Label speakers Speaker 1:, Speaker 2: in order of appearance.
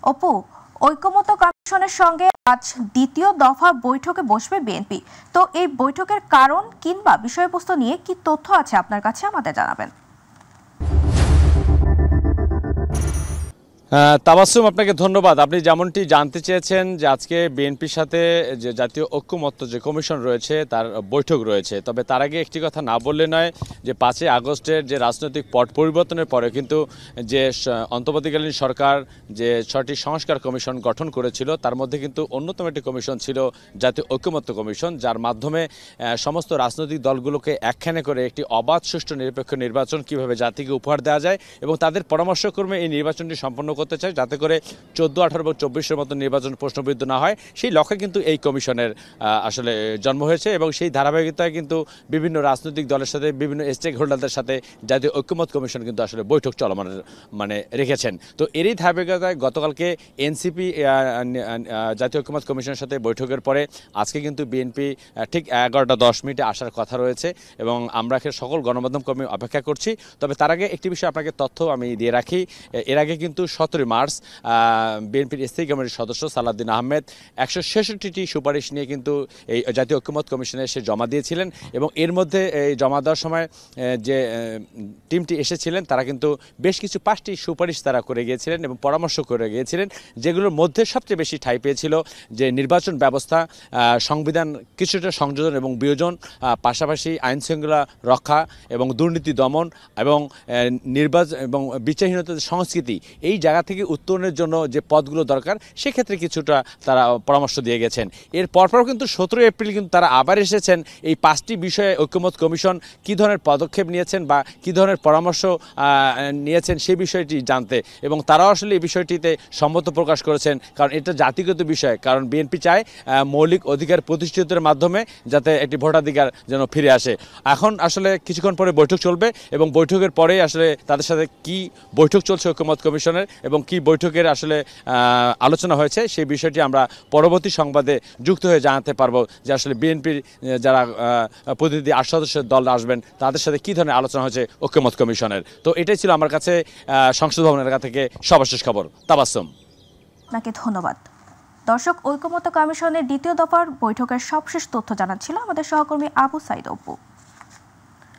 Speaker 1: অপু, ঐকমত্য কমিশনের সঙ্গে আজ দ্বিতীয় দফা বৈঠকে বসবে বিএনপি। তো এই বৈঠকের কারণ কিংবা বিষয়বস্তু নিয়ে কি তথ্য আছে আপনার কাছে, আমাদের জানাবেন।
Speaker 2: তাবাসসুম, আপনাকে ধন্যবাদ। আপনি যেমনটি জানতে চেয়েছেন যে আজকে বিএনপির সাথে যে জাতীয় ঐক্যমত্য যে কমিশন রয়েছে তার বৈঠক রয়েছে, তবে তার আগে একটি কথা না বললে নয় যে 5ই আগস্টের যে রাজনৈতিক পট পরিবর্তনের পরে কিন্তু যে অন্তর্বর্তীকালীন সরকার যে 6টি সংস্কার কমিশন গঠন করেছিল তার মধ্যে কিন্তু অন্যতম একটি কমিশন ছিল জাতীয় ঐক্যমত্য কমিশন, যার মাধ্যমে সমস্ত রাজনৈতিক দলগুলোকে একখানে করে একটি অবাধ সুষ্ঠু নিরপেক্ষ নির্বাচন কিভাবে জাতিকে উপহার দেওয়া যায় এবং তাদের পরামর্শক্রমে এই নির্বাচনটি সম্পন্ন করতে চায় যাতে করে 14, 18 এবং 24-এর মতো নির্বাচন প্রশ্নবিদ্ধ না হয়। সেই লক্ষ্যে কিন্তু এই কমিশনের আসলে জন্ম হয়েছে এবং সেই ধারাবাহিকতায় কিন্তু বিভিন্ন রাজনৈতিক দলের সাথে বিভিন্ন স্টেক হোল্ডারদের সাথে জাতীয় ঐক্যমত্য কমিশন কিন্তু আসলে বৈঠক চলমান রেখেছেন। তো এরই ধারাবাহিকতায় গতকালকে এনসিপি জাতীয় ঐক্যমত্য কমিশনের সাথে বৈঠকের পরে আজকে কিন্তু বিএনপি ঠিক 11টা 10 মিনিটে আসার কথা রয়েছে এবং আমরা সকল গণমাধ্যম কর্মী অপেক্ষা করছি। তবে তার আগে একটি বিষয় আপনাকে তথ্য আমি দিয়ে রাখি। এর আগে কিন্তু 17 মার্চ বিএনপির স্থায়ী কমিটির সদস্য সালাউদ্দিন আহমেদ 166টি সুপারিশ নিয়ে কিন্তু এই জাতীয় ঐক্যমত্য কমিশনে এসে জমা দিয়েছিলেন এবং এর মধ্যে এই জমা দেওয়ার সময় যে টিমটি এসেছিলেন তারা কিন্তু বেশ কিছু 5টি সুপারিশ তারা করে গিয়েছিলেন এবং পরামর্শ করে গিয়েছিলেন, যেগুলোর মধ্যে সবচেয়ে বেশি ঠাঁই পেয়েছিল যে নির্বাচন ব্যবস্থা, সংবিধান কিছুটা সংযোজন এবং বিয়োজন, পাশাপাশি আইনশৃঙ্খলা রক্ষা এবং দুর্নীতি দমন এবং নির্বাচন এবং বিচারহীনতার সংস্কৃতি, এই জায়গা থেকে উত্তরণের জন্য যে পদগুলো দরকার সেক্ষেত্রে কিছুটা তারা পরামর্শ দিয়ে গেছেন। এর পরপর কিন্তু 17 এপ্রিল কিন্তু তারা আবার এসেছেন এই 5টি বিষয়ে ঐক্যমত্য কমিশন কী ধরনের পদক্ষেপ নিয়েছেন বা কী ধরনের পরামর্শ নিয়েছেন সেই বিষয়টি জানতে, এবং তারাও আসলে এই বিষয়টিতে সম্মত প্রকাশ করেছেন, কারণ এটা জাতিগত বিষয়। কারণ বিএনপি চায় মৌলিক অধিকার প্রতিষ্ঠিতের মাধ্যমে যাতে একটি ভোটাধিকার যেন ফিরে আসে। এখন আসলে কিছুক্ষণ পরে বৈঠক চলবে এবং বৈঠকের পরে আসলে তাদের সাথে কি বৈঠক চলছে ঐক্যমত্য কমিশনের এবং কি বৈঠকের আসলে আলোচনা হয়েছে সেই বিষয়টি আমরা পরবর্তী সংবাদে যুক্ত হয়ে জানাতে পারবো যে আসলে বিএনপির যারা প্রতিনিধি 8 সদস্যের দল আসবেন তাদের সাথে কী ধরনের আলোচনা হয়েছে ঐক্যমত্য কমিশনের। তো এটাই ছিল আমার কাছে সংসদ ভবনের এলাকা থেকে সর্বশেষ খবর। তাবাসসুম,
Speaker 1: আপনাকে ধন্যবাদ। দর্শক, ঐক্যমত্য কমিশনের দ্বিতীয় দফার বৈঠকের সবশেষ তথ্য জানাচ্ছিল আমাদের সহকর্মী আবু সাইদ অপু।